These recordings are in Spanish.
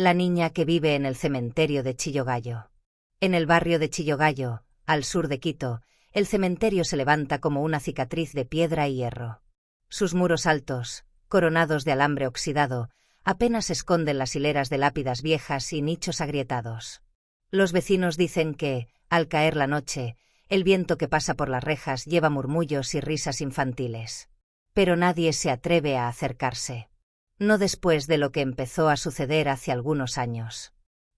La niña que vive en el cementerio de Chillogallo. En el barrio de Chillogallo, al sur de Quito, el cementerio se levanta como una cicatriz de piedra y hierro. Sus muros altos, coronados de alambre oxidado, apenas esconden las hileras de lápidas viejas y nichos agrietados. Los vecinos dicen que, al caer la noche, el viento que pasa por las rejas lleva murmullos y risas infantiles. Pero nadie se atreve a acercarse. No después de lo que empezó a suceder hace algunos años.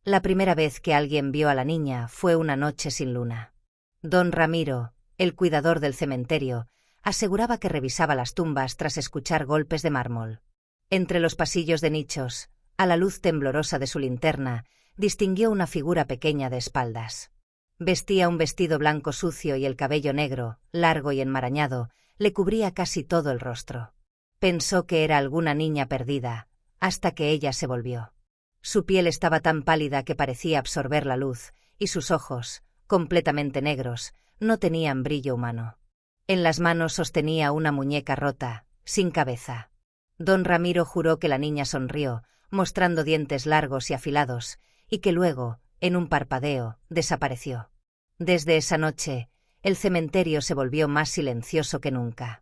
La primera vez que alguien vio a la niña fue una noche sin luna. Don Ramiro, el cuidador del cementerio, aseguraba que revisaba las tumbas tras escuchar golpes de mármol. Entre los pasillos de nichos, a la luz temblorosa de su linterna, distinguió una figura pequeña de espaldas. Vestía un vestido blanco sucio y el cabello negro, largo y enmarañado, le cubría casi todo el rostro. Pensó que era alguna niña perdida, hasta que ella se volvió. Su piel estaba tan pálida que parecía absorber la luz, y sus ojos, completamente negros, no tenían brillo humano. En las manos sostenía una muñeca rota, sin cabeza. Don Ramiro juró que la niña sonrió, mostrando dientes largos y afilados, y que luego, en un parpadeo, desapareció. Desde esa noche, el cementerio se volvió más silencioso que nunca.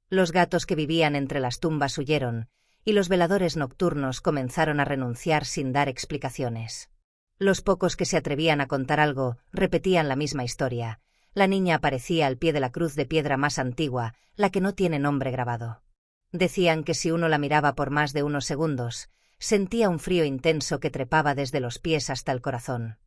Los gatos que vivían entre las tumbas huyeron, y los veladores nocturnos comenzaron a renunciar sin dar explicaciones. Los pocos que se atrevían a contar algo repetían la misma historia. La niña aparecía al pie de la cruz de piedra más antigua, la que no tiene nombre grabado. Decían que si uno la miraba por más de unos segundos, sentía un frío intenso que trepaba desde los pies hasta el corazón.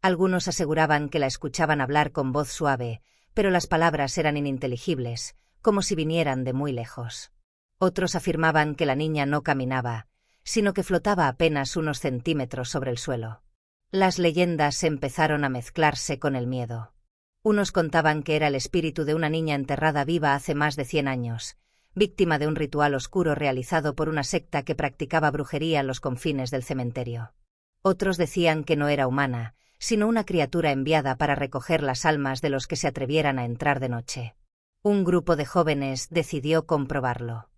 Algunos aseguraban que la escuchaban hablar con voz suave, pero las palabras eran ininteligibles, como si vinieran de muy lejos. Otros afirmaban que la niña no caminaba, sino que flotaba apenas unos centímetros sobre el suelo. Las leyendas empezaron a mezclarse con el miedo. Unos contaban que era el espíritu de una niña enterrada viva hace más de 100 años, víctima de un ritual oscuro realizado por una secta que practicaba brujería en los confines del cementerio. Otros decían que no era humana, sino una criatura enviada para recoger las almas de los que se atrevieran a entrar de noche. Un grupo de jóvenes decidió comprobarlo.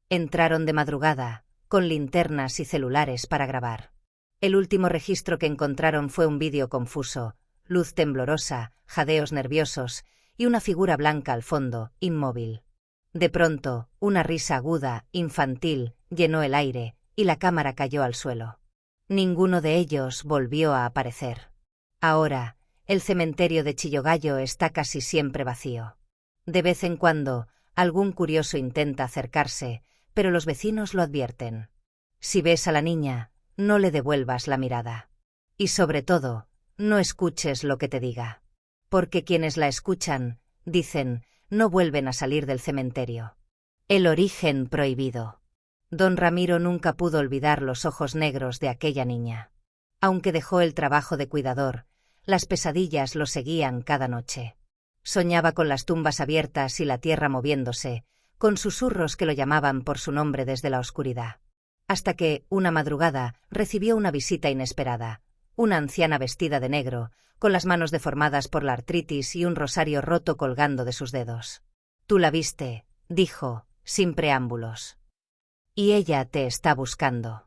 Entraron de madrugada, con linternas y celulares para grabar. El último registro que encontraron fue un vídeo confuso, luz temblorosa, jadeos nerviosos y una figura blanca al fondo, inmóvil. De pronto, una risa aguda, infantil, llenó el aire, y la cámara cayó al suelo. Ninguno de ellos volvió a aparecer. Ahora, el cementerio de Chillogallo está casi siempre vacío. De vez en cuando, algún curioso intenta acercarse, pero los vecinos lo advierten. Si ves a la niña, no le devuelvas la mirada. Y sobre todo, no escuches lo que te diga. Porque quienes la escuchan, dicen, no vuelven a salir del cementerio. El origen prohibido. Don Ramiro nunca pudo olvidar los ojos negros de aquella niña. Aunque dejó el trabajo de cuidador, las pesadillas lo seguían cada noche. Soñaba con las tumbas abiertas y la tierra moviéndose, con susurros que lo llamaban por su nombre desde la oscuridad. Hasta que, una madrugada, recibió una visita inesperada. Una anciana vestida de negro, con las manos deformadas por la artritis y un rosario roto colgando de sus dedos. «Tú la viste», dijo, sin preámbulos. «Y ella te está buscando».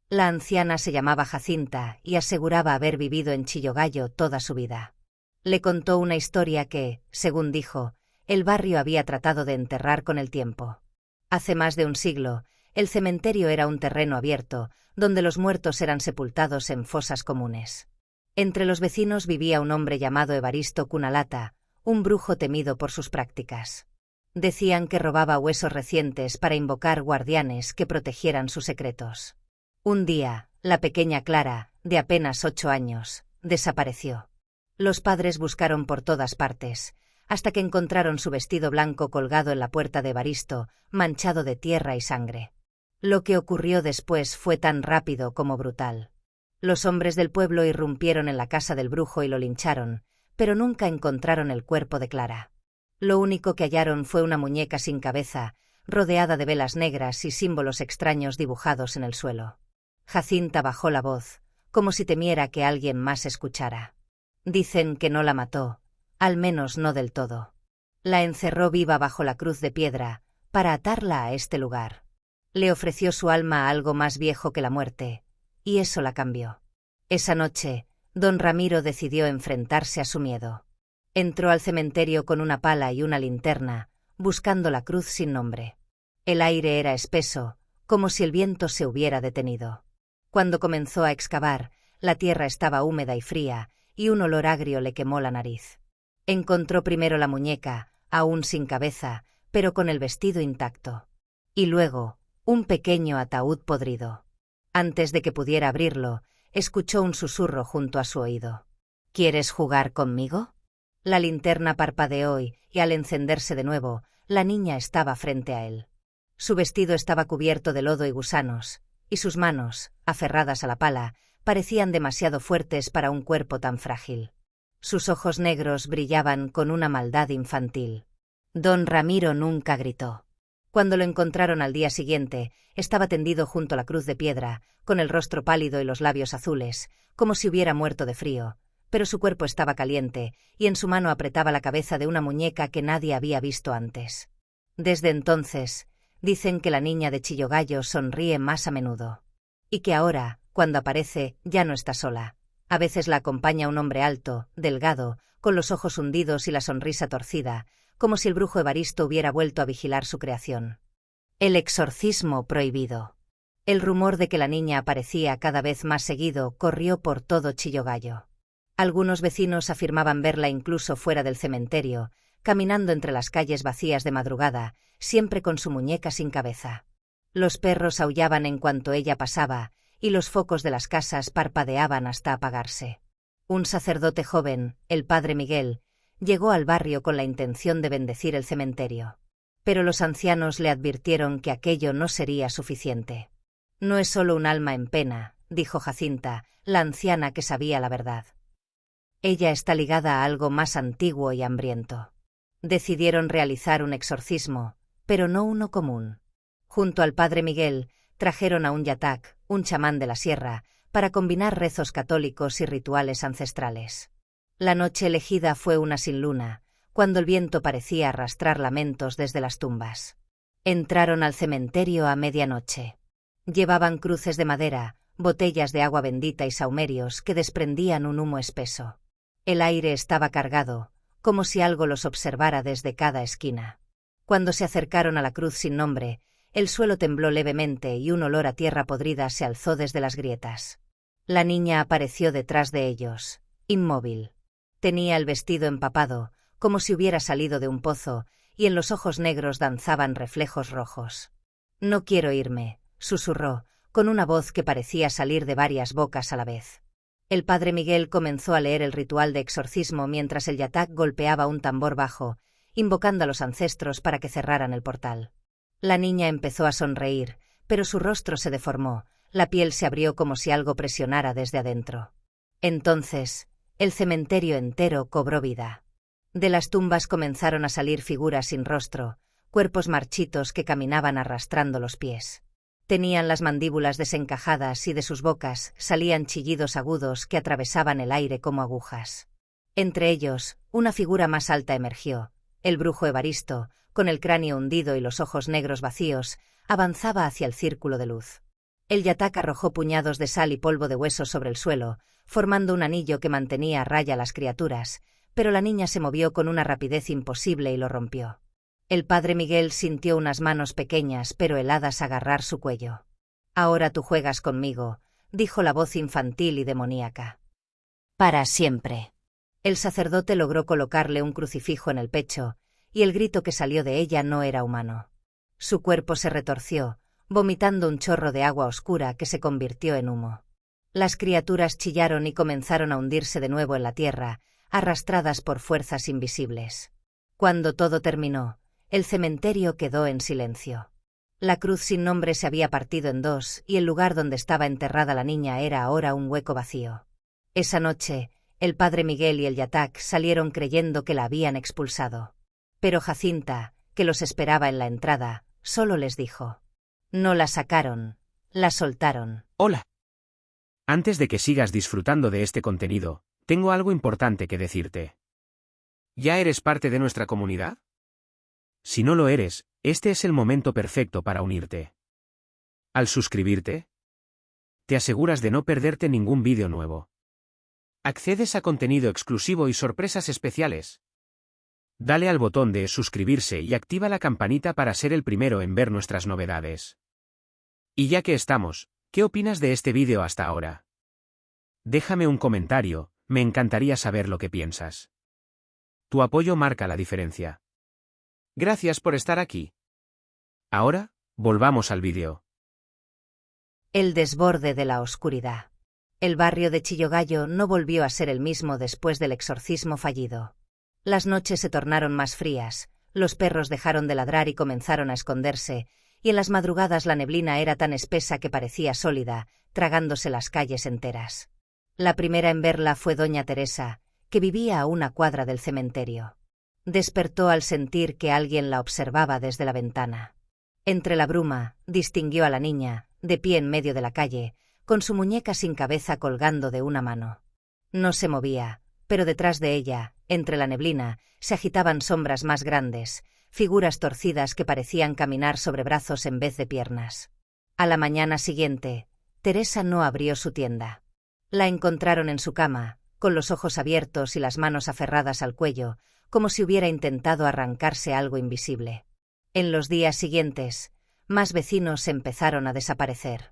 La anciana se llamaba Jacinta y aseguraba haber vivido en Chillogallo toda su vida. Le contó una historia que, según dijo, el barrio había tratado de enterrar con el tiempo. Hace más de un siglo, el cementerio era un terreno abierto, donde los muertos eran sepultados en fosas comunes. Entre los vecinos vivía un hombre llamado Evaristo Cunalata, un brujo temido por sus prácticas. Decían que robaba huesos recientes para invocar guardianes que protegieran sus secretos. Un día, la pequeña Clara, de apenas 8 años, desapareció. Los padres buscaron por todas partes, hasta que encontraron su vestido blanco colgado en la puerta de Evaristo, manchado de tierra y sangre. Lo que ocurrió después fue tan rápido como brutal. Los hombres del pueblo irrumpieron en la casa del brujo y lo lincharon, pero nunca encontraron el cuerpo de Clara. Lo único que hallaron fue una muñeca sin cabeza, rodeada de velas negras y símbolos extraños dibujados en el suelo. Jacinta bajó la voz, como si temiera que alguien más escuchara. Dicen que no la mató, al menos no del todo. La encerró viva bajo la cruz de piedra, para atarla a este lugar. Le ofreció su alma a algo más viejo que la muerte, y eso la cambió. Esa noche, don Ramiro decidió enfrentarse a su miedo. Entró al cementerio con una pala y una linterna, buscando la cruz sin nombre. El aire era espeso, como si el viento se hubiera detenido. Cuando comenzó a excavar, la tierra estaba húmeda y fría, y un olor agrio le quemó la nariz. Encontró primero la muñeca, aún sin cabeza, pero con el vestido intacto. Y luego, un pequeño ataúd podrido. Antes de que pudiera abrirlo, escuchó un susurro junto a su oído. ¿Quieres jugar conmigo? La linterna parpadeó y, al encenderse de nuevo, la niña estaba frente a él. Su vestido estaba cubierto de lodo y gusanos, y sus manos, aferradas a la pala, parecían demasiado fuertes para un cuerpo tan frágil. Sus ojos negros brillaban con una maldad infantil. Don Ramiro nunca gritó. Cuando lo encontraron al día siguiente, estaba tendido junto a la cruz de piedra, con el rostro pálido y los labios azules, como si hubiera muerto de frío, pero su cuerpo estaba caliente, y en su mano apretaba la cabeza de una muñeca que nadie había visto antes. Desde entonces, dicen que la niña de Chillogallo sonríe más a menudo. Y que ahora, cuando aparece, ya no está sola. A veces la acompaña un hombre alto, delgado, con los ojos hundidos y la sonrisa torcida, como si el brujo Evaristo hubiera vuelto a vigilar su creación. El exorcismo prohibido. El rumor de que la niña aparecía cada vez más seguido corrió por todo Chillogallo. Algunos vecinos afirmaban verla incluso fuera del cementerio, caminando entre las calles vacías de madrugada, siempre con su muñeca sin cabeza. Los perros aullaban en cuanto ella pasaba, y los focos de las casas parpadeaban hasta apagarse. Un sacerdote joven, el padre Miguel, llegó al barrio con la intención de bendecir el cementerio. Pero los ancianos le advirtieron que aquello no sería suficiente. No es solo un alma en pena, dijo Jacinta, la anciana que sabía la verdad. Ella está ligada a algo más antiguo y hambriento. Decidieron realizar un exorcismo, pero no uno común. Junto al padre Miguel, trajeron a un yatak, un chamán de la sierra, para combinar rezos católicos y rituales ancestrales. La noche elegida fue una sin luna, cuando el viento parecía arrastrar lamentos desde las tumbas. Entraron al cementerio a medianoche. Llevaban cruces de madera, botellas de agua bendita y sahumerios que desprendían un humo espeso. El aire estaba cargado, como si algo los observara desde cada esquina. Cuando se acercaron a la cruz sin nombre, el suelo tembló levemente y un olor a tierra podrida se alzó desde las grietas. La niña apareció detrás de ellos, inmóvil. Tenía el vestido empapado, como si hubiera salido de un pozo, y en los ojos negros danzaban reflejos rojos. «No quiero irme», susurró, con una voz que parecía salir de varias bocas a la vez. El padre Miguel comenzó a leer el ritual de exorcismo mientras el yatak golpeaba un tambor bajo, invocando a los ancestros para que cerraran el portal. La niña empezó a sonreír, pero su rostro se deformó, la piel se abrió como si algo presionara desde adentro. Entonces, el cementerio entero cobró vida. De las tumbas comenzaron a salir figuras sin rostro, cuerpos marchitos que caminaban arrastrando los pies. Tenían las mandíbulas desencajadas y de sus bocas salían chillidos agudos que atravesaban el aire como agujas. Entre ellos, una figura más alta emergió. El brujo Evaristo, con el cráneo hundido y los ojos negros vacíos, avanzaba hacia el círculo de luz. El yatak arrojó puñados de sal y polvo de huesos sobre el suelo, formando un anillo que mantenía a raya a las criaturas, pero la niña se movió con una rapidez imposible y lo rompió. El padre Miguel sintió unas manos pequeñas pero heladas agarrar su cuello. «Ahora tú juegas conmigo», dijo la voz infantil y demoníaca. «Para siempre». El sacerdote logró colocarle un crucifijo en el pecho, y el grito que salió de ella no era humano. Su cuerpo se retorció, vomitando un chorro de agua oscura que se convirtió en humo. Las criaturas chillaron y comenzaron a hundirse de nuevo en la tierra, arrastradas por fuerzas invisibles. Cuando todo terminó, el cementerio quedó en silencio. La cruz sin nombre se había partido en dos y el lugar donde estaba enterrada la niña era ahora un hueco vacío. Esa noche, el padre Miguel y el yatak salieron creyendo que la habían expulsado. Pero Jacinta, que los esperaba en la entrada, solo les dijo: «No la sacaron, la soltaron». Hola. Antes de que sigas disfrutando de este contenido, tengo algo importante que decirte. ¿Ya eres parte de nuestra comunidad? Si no lo eres, este es el momento perfecto para unirte. Al suscribirte, te aseguras de no perderte ningún vídeo nuevo. Accedes a contenido exclusivo y sorpresas especiales. Dale al botón de suscribirse y activa la campanita para ser el primero en ver nuestras novedades. Y ya que estamos, ¿qué opinas de este vídeo hasta ahora? Déjame un comentario, me encantaría saber lo que piensas. Tu apoyo marca la diferencia. Gracias por estar aquí. Ahora, volvamos al vídeo. El desborde de la oscuridad. El barrio de Chillogallo no volvió a ser el mismo después del exorcismo fallido. Las noches se tornaron más frías, los perros dejaron de ladrar y comenzaron a esconderse, y en las madrugadas la neblina era tan espesa que parecía sólida, tragándose las calles enteras. La primera en verla fue doña Teresa, que vivía a una cuadra del cementerio. Despertó al sentir que alguien la observaba desde la ventana. Entre la bruma, distinguió a la niña, de pie en medio de la calle, con su muñeca sin cabeza colgando de una mano. No se movía, pero detrás de ella, entre la neblina, se agitaban sombras más grandes, figuras torcidas que parecían caminar sobre brazos en vez de piernas. A la mañana siguiente, Teresa no abrió su tienda. La encontraron en su cama, con los ojos abiertos y las manos aferradas al cuello, como si hubiera intentado arrancarse algo invisible. En los días siguientes, más vecinos empezaron a desaparecer.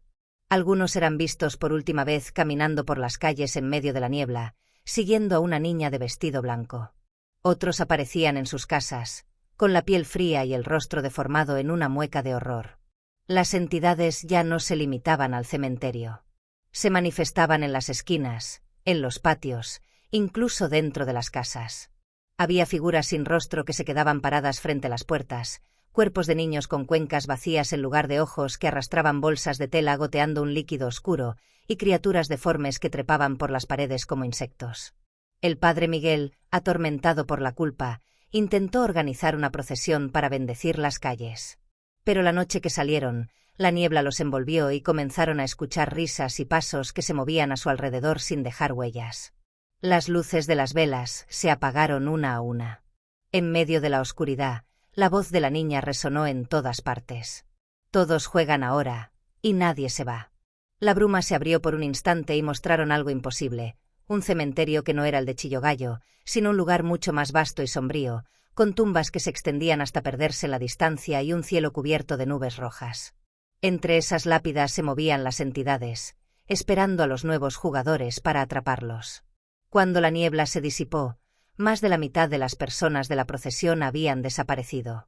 Algunos eran vistos por última vez caminando por las calles en medio de la niebla, siguiendo a una niña de vestido blanco. Otros aparecían en sus casas, con la piel fría y el rostro deformado en una mueca de horror. Las entidades ya no se limitaban al cementerio. Se manifestaban en las esquinas, en los patios, incluso dentro de las casas. Había figuras sin rostro que se quedaban paradas frente a las puertas, cuerpos de niños con cuencas vacías en lugar de ojos que arrastraban bolsas de tela goteando un líquido oscuro, y criaturas deformes que trepaban por las paredes como insectos. El padre Miguel, atormentado por la culpa, intentó organizar una procesión para bendecir las calles. Pero la noche que salieron, la niebla los envolvió y comenzaron a escuchar risas y pasos que se movían a su alrededor sin dejar huellas. Las luces de las velas se apagaron una a una. En medio de la oscuridad, la voz de la niña resonó en todas partes. Todos juegan ahora, y nadie se va. La bruma se abrió por un instante y mostraron algo imposible, un cementerio que no era el de Chillogallo, sino un lugar mucho más vasto y sombrío, con tumbas que se extendían hasta perderse en la distancia y un cielo cubierto de nubes rojas. Entre esas lápidas se movían las entidades, esperando a los nuevos jugadores para atraparlos. Cuando la niebla se disipó, más de la mitad de las personas de la procesión habían desaparecido.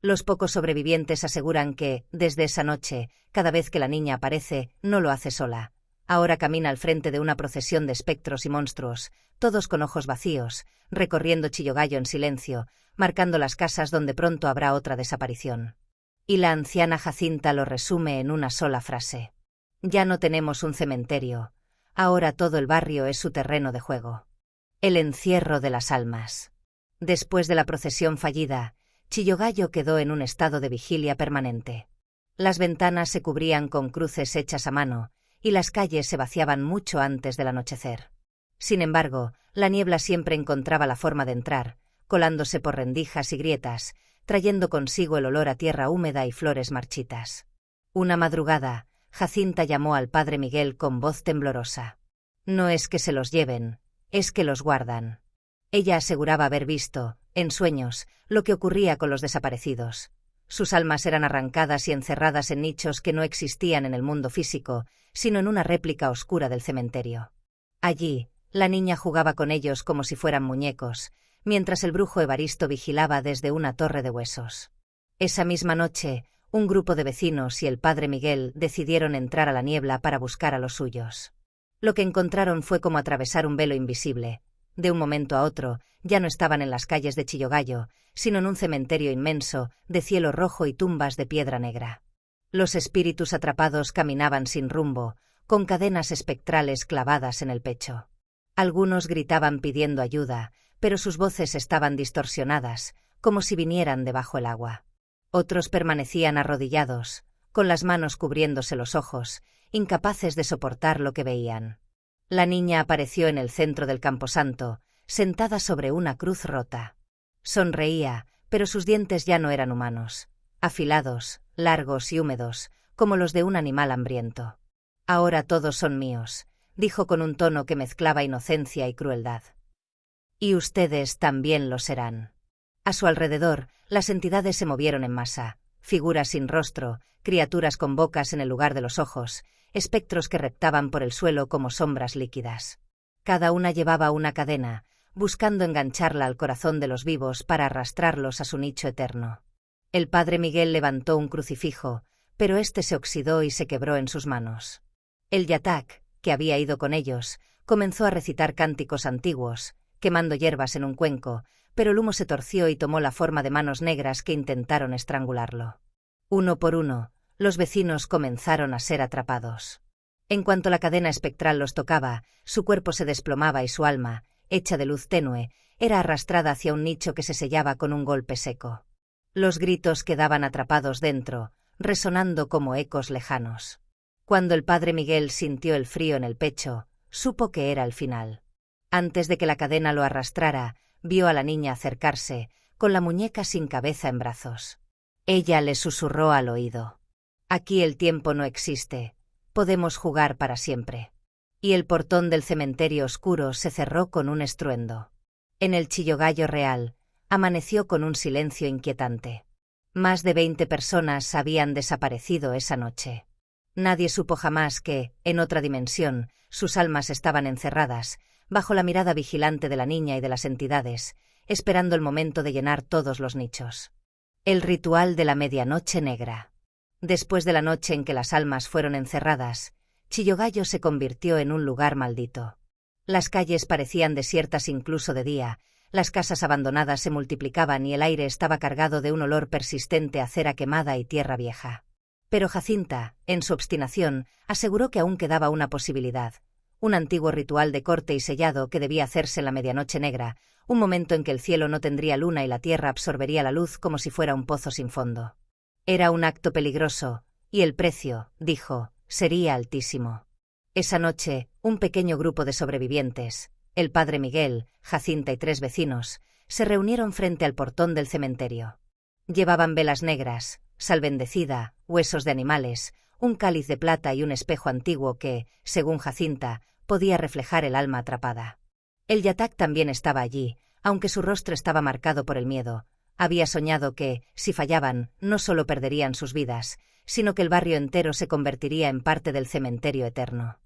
Los pocos sobrevivientes aseguran que, desde esa noche, cada vez que la niña aparece, no lo hace sola. Ahora camina al frente de una procesión de espectros y monstruos, todos con ojos vacíos, recorriendo Chillogallo en silencio, marcando las casas donde pronto habrá otra desaparición. Y la anciana Jacinta lo resume en una sola frase. Ya no tenemos un cementerio, ahora todo el barrio es su terreno de juego. El encierro de las almas. Después de la procesión fallida, Chillogallo quedó en un estado de vigilia permanente. Las ventanas se cubrían con cruces hechas a mano, y las calles se vaciaban mucho antes del anochecer. Sin embargo, la niebla siempre encontraba la forma de entrar, colándose por rendijas y grietas, trayendo consigo el olor a tierra húmeda y flores marchitas. Una madrugada, Jacinta llamó al padre Miguel con voz temblorosa. No es que se los lleven, es que los guardan. Ella aseguraba haber visto, en sueños, lo que ocurría con los desaparecidos. Sus almas eran arrancadas y encerradas en nichos que no existían en el mundo físico, sino en una réplica oscura del cementerio. Allí, la niña jugaba con ellos como si fueran muñecos, mientras el brujo Evaristo vigilaba desde una torre de huesos. Esa misma noche, un grupo de vecinos y el padre Miguel decidieron entrar a la niebla para buscar a los suyos. Lo que encontraron fue como atravesar un velo invisible. De un momento a otro, ya no estaban en las calles de Chillogallo, sino en un cementerio inmenso, de cielo rojo y tumbas de piedra negra. Los espíritus atrapados caminaban sin rumbo, con cadenas espectrales clavadas en el pecho. Algunos gritaban pidiendo ayuda, pero sus voces estaban distorsionadas, como si vinieran de bajo el agua. Otros permanecían arrodillados, con las manos cubriéndose los ojos, incapaces de soportar lo que veían. La niña apareció en el centro del camposanto, sentada sobre una cruz rota. Sonreía, pero sus dientes ya no eran humanos, afilados, largos y húmedos, como los de un animal hambriento. Ahora todos son míos, dijo con un tono que mezclaba inocencia y crueldad. Y ustedes también lo serán. A su alrededor, las entidades se movieron en masa, figuras sin rostro, criaturas con bocas en el lugar de los ojos, espectros que reptaban por el suelo como sombras líquidas. Cada una llevaba una cadena, buscando engancharla al corazón de los vivos para arrastrarlos a su nicho eterno. El padre Miguel levantó un crucifijo, pero este se oxidó y se quebró en sus manos. El yatak, que había ido con ellos, comenzó a recitar cánticos antiguos, quemando hierbas en un cuenco, pero el humo se torció y tomó la forma de manos negras que intentaron estrangularlo. Uno por uno, los vecinos comenzaron a ser atrapados. En cuanto la cadena espectral los tocaba, su cuerpo se desplomaba y su alma, hecha de luz tenue, era arrastrada hacia un nicho que se sellaba con un golpe seco. Los gritos quedaban atrapados dentro, resonando como ecos lejanos. Cuando el padre Miguel sintió el frío en el pecho, supo que era el final. Antes de que la cadena lo arrastrara, vio a la niña acercarse, con la muñeca sin cabeza en brazos. Ella le susurró al oído: «Aquí el tiempo no existe, podemos jugar para siempre». Y el portón del cementerio oscuro se cerró con un estruendo. En el Chillogallo real, amaneció con un silencio inquietante. Más de 20 personas habían desaparecido esa noche. Nadie supo jamás que, en otra dimensión, sus almas estaban encerradas, bajo la mirada vigilante de la niña y de las entidades, esperando el momento de llenar todos los nichos. El ritual de la medianoche negra. Después de la noche en que las almas fueron encerradas, Chillogallo se convirtió en un lugar maldito. Las calles parecían desiertas incluso de día, las casas abandonadas se multiplicaban y el aire estaba cargado de un olor persistente a cera quemada y tierra vieja. Pero Jacinta, en su obstinación, aseguró que aún quedaba una posibilidad, un antiguo ritual de corte y sellado que debía hacerse en la medianoche negra, un momento en que el cielo no tendría luna y la tierra absorbería la luz como si fuera un pozo sin fondo. Era un acto peligroso, y el precio, dijo, sería altísimo. Esa noche, un pequeño grupo de sobrevivientes, el padre Miguel, Jacinta y 3 vecinos, se reunieron frente al portón del cementerio. Llevaban velas negras, sal bendecida, huesos de animales, un cáliz de plata y un espejo antiguo que, según Jacinta, podía reflejar el alma atrapada. El yatak también estaba allí, aunque su rostro estaba marcado por el miedo. Había soñado que, si fallaban, no solo perderían sus vidas, sino que el barrio entero se convertiría en parte del cementerio eterno.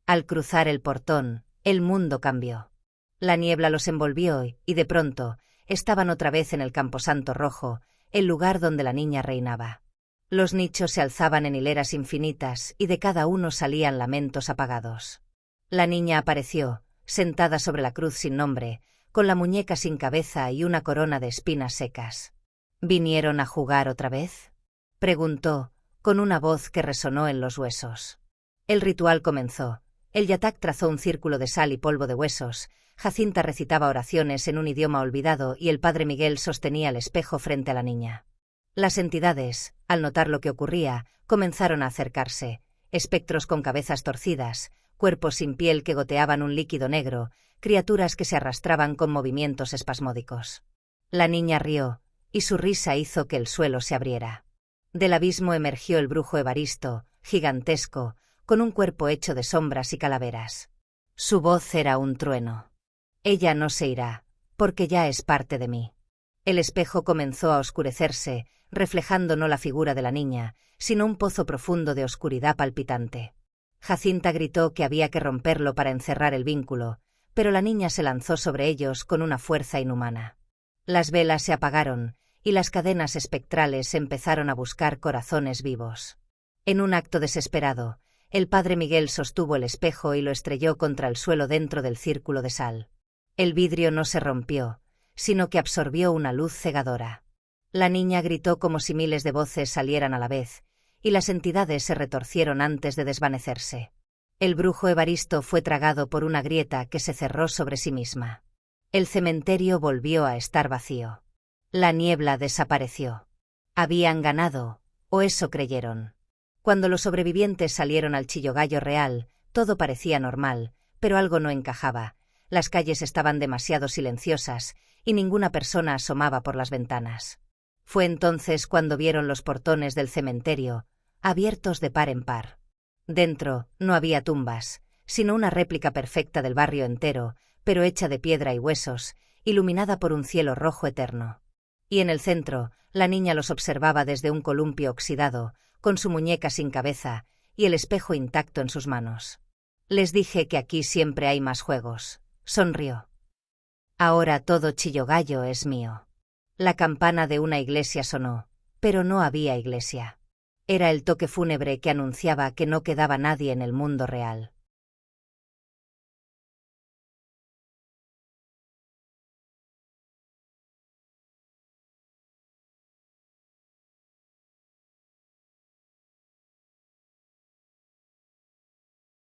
Al cruzar el portón, el mundo cambió. La niebla los envolvió y, de pronto, estaban otra vez en el camposanto rojo, el lugar donde la niña reinaba. Los nichos se alzaban en hileras infinitas y de cada uno salían lamentos apagados. La niña apareció, sentada sobre la cruz sin nombre, con la muñeca sin cabeza y una corona de espinas secas. ¿Vinieron a jugar otra vez?, preguntó, con una voz que resonó en los huesos. El ritual comenzó. El yatak trazó un círculo de sal y polvo de huesos, Jacinta recitaba oraciones en un idioma olvidado y el padre Miguel sostenía el espejo frente a la niña. Las entidades, al notar lo que ocurría, comenzaron a acercarse, espectros con cabezas torcidas, cuerpos sin piel que goteaban un líquido negro, criaturas que se arrastraban con movimientos espasmódicos. La niña rió, y su risa hizo que el suelo se abriera. Del abismo emergió el brujo Evaristo, gigantesco, con un cuerpo hecho de sombras y calaveras. Su voz era un trueno. Ella no se irá, porque ya es parte de mí. El espejo comenzó a oscurecerse, reflejando no la figura de la niña, sino un pozo profundo de oscuridad palpitante. Jacinta gritó que había que romperlo para encerrar el vínculo, pero la niña se lanzó sobre ellos con una fuerza inhumana. Las velas se apagaron, y las cadenas espectrales empezaron a buscar corazones vivos. En un acto desesperado, el padre Miguel sostuvo el espejo y lo estrelló contra el suelo dentro del círculo de sal. El vidrio no se rompió, sino que absorbió una luz cegadora. La niña gritó como si miles de voces salieran a la vez, y las entidades se retorcieron antes de desvanecerse. El brujo Evaristo fue tragado por una grieta que se cerró sobre sí misma. El cementerio volvió a estar vacío. La niebla desapareció. Habían ganado, o eso creyeron. Cuando los sobrevivientes salieron al Chillogallo real, todo parecía normal, pero algo no encajaba. Las calles estaban demasiado silenciosas, y ninguna persona asomaba por las ventanas. Fue entonces cuando vieron los portones del cementerio, abiertos de par en par. Dentro no había tumbas, sino una réplica perfecta del barrio entero, pero hecha de piedra y huesos, iluminada por un cielo rojo eterno. Y en el centro, la niña los observaba desde un columpio oxidado, con su muñeca sin cabeza, y el espejo intacto en sus manos. Les dije que aquí siempre hay más juegos. Sonrió. Ahora todo Chillogallo es mío. La campana de una iglesia sonó, pero no había iglesia. Era el toque fúnebre que anunciaba que no quedaba nadie en el mundo real.